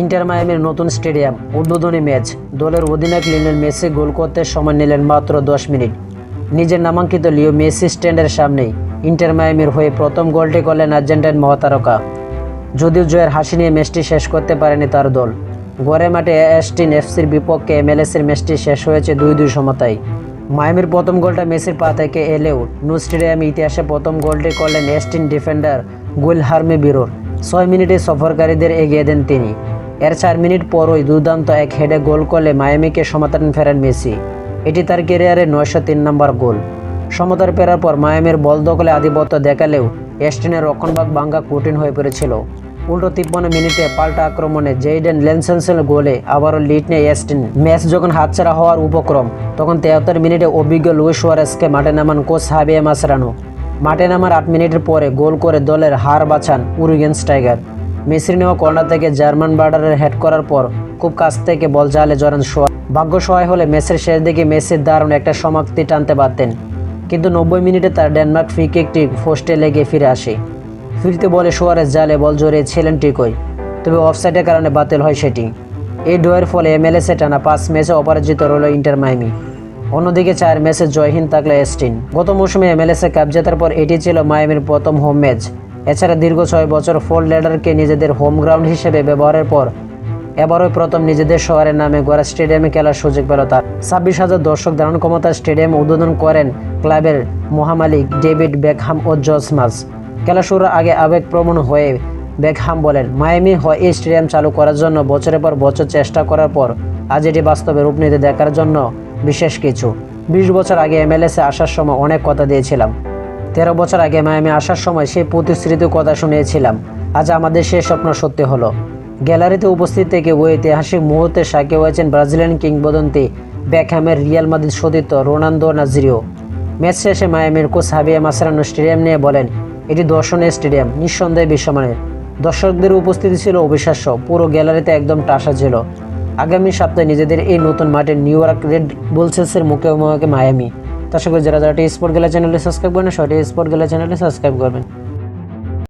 Inter মায়ামির নতুন stadium উদ্বোধনী match. দলের অধিনায়ক লিওনেল মেসি গোল করতে সময় নিলেন মাত্র 10 মিনিট। নিজের নামাঙ্কিত লিও মেসি স্ট্যান্ডের সামনেই ইন্টার মায়ামির হয়ে প্রথম গোলটি করলেন আর্জেন্টাইন মহাতারকা। যদিও জয়ের হাসি নিয়ে ম্যাচটি শেষ করতে পারেনি তার দল। গড়ে মাঠে অস্টিন এফসির বিপক্ষে এমএলএসের ম্যাচটি শেষ হয়েছে 2-2 সমতায়। মায়ামির প্রথম গোলটা মেসির পা থেকে এলেও নো স্টেডিয়ামে ইতিহাসে প্রথম গোলটি করলেন অস্টিন ডিফেন্ডার গুইলহার্মে বিরোর। 6 মিনিটে সফরকারীদের এগিয়ে দেন তিনি। এর 4 মিনিট পরই দুর্দান্ত এক হেডে গোল করলে মায়ামিকে সমতায় ফেরেন মেসি। এটি তার ক্যারিয়ারের 903 নম্বর গোল। সমতায় ফেরার পর মায়ামির বল দখলে আধিপত্য দেখালেও অস্টিনের রক্ষণভাগ ভাঙা কঠিন হয়ে পড়েছিল। উল্টো 53 মিনিটে পাল্টা আক্রমণে জেইডেন লেনসেন্সের গোলে আবারও লিড নেয় অস্টিন। ম্যাচ যখন হাতছাড়া হওয়ার উপক্রম, তখন 73 মিনিটে অভিজ্ঞ লুইস সুয়ারেজকে মাঠে নামান কোচ হাবিয়ে মাসরানো। মাঠে নামার 8 মিনিটের পরে গোল করে দলের হার বাঁচান উরুগুয়েন স্ট্রাইকার। মেসির নেওয়া কর্নার থেকে জার্মান বার্ডারের হেড করার পর খুব কাছ থেকে বল জালে জড়ান সুয়ারেজ। ভাগ্য সহায় হলে ম্যাচের শেষ দিকে মেসির দারুণ একটা সমাপ্তি টানতে পারতেন, কিন্তু 90 মিনিটে তার ডেনমার্ক ফ্রি কিকটি পোস্টে লেগে ফিরে আসে। ফিরতে বলে সুয়ারেজ জালে বল জড়িয়েছিলেন ঠিকই, তবে অফসাইডের কারণে বাতিল হয় সেটি। এই ড্রয়ের ফলে এমএলএসে টানা 5 ম্যাচে অপরাজিত রইল ইন্টার মায়ামি। অন্যদিকে 4 ম্যাচে জয়হীন থাকলে অস্টিন। গত মৌসুমে এমএলএসে কাপ জেতার পর এটি ছিল মায়ামির প্রথম হোম ম্যাচ। এছাড়া দীর্ঘ 6 বছর ফোর্ট লেডারকে নিজেদের হোম গ্রাউন্ড হিসেবে ব্যবহারের পর এবারই প্রথম নিজেদের শহরের নামে গড়া স্টেডিয়ামে খেলার সুযোগ পেল তার। 26,000 দর্শক ধারণ ক্ষমতার স্টেডিয়াম উদ্বোধন করেন ক্লাবের মহামালিক ডেভিড বেকহাম ও জর্জ মাস। খেলা শুরুর আগে আবেগপ্রবণ হয়ে বেকহাম বলেন, মায়ামি হয় এই স্টেডিয়াম চালু করার জন্য বছরের পর বছর চেষ্টা করার পর আজ এটি বাস্তবে রূপ নিতে দেখার জন্য বিশেষ কিছু। 20 বছর আগে এমএলএসে আসার সময় অনেক কথা দিয়েছিলাম। 13 বছর আগে মায়ামি আসার সময় সেই প্রতিশ্রুতির কথা শুনিয়েছিলাম। আজ আমাদের সেই স্বপ্ন সত্যি হলো। গ্যালারিতে উপস্থিত থেকে ওই ঐতিহাসিক মুহূর্তে সাক্ষী হয়েছেন ব্রাজিলিয়ান কিংবদন্তি বেকহ্যামের রিয়াল মাদ্রিদ সতীর্থ রোনালদো নাজারিও। ম্যাচ শেষে মায়ামির কোচ হাবিয়ে মাসরানো স্টেডিয়াম নিয়ে বলেন, এটি দর্শনীয় স্টেডিয়াম, নিঃসন্দেহে বিশ্বমানের। দর্শকদের উপস্থিতি ছিল অবিশ্বাস্য, পুরো গ্যালারিতে একদম টাসা ছিল। আগামী সপ্তাহে নিজেদের এই নতুন মাঠে নিউ ইয়র্ক রেড বুলসেসের মুখোমুখি মায়ামি। আশা করি যারা টি স্পোর্ট গেলা চ্যানেলে সাবস্ক্রাইব করেন, সবাই স্পোর্ট গেলা চ্যানেলে সাবস্ক্রাইব করবেন।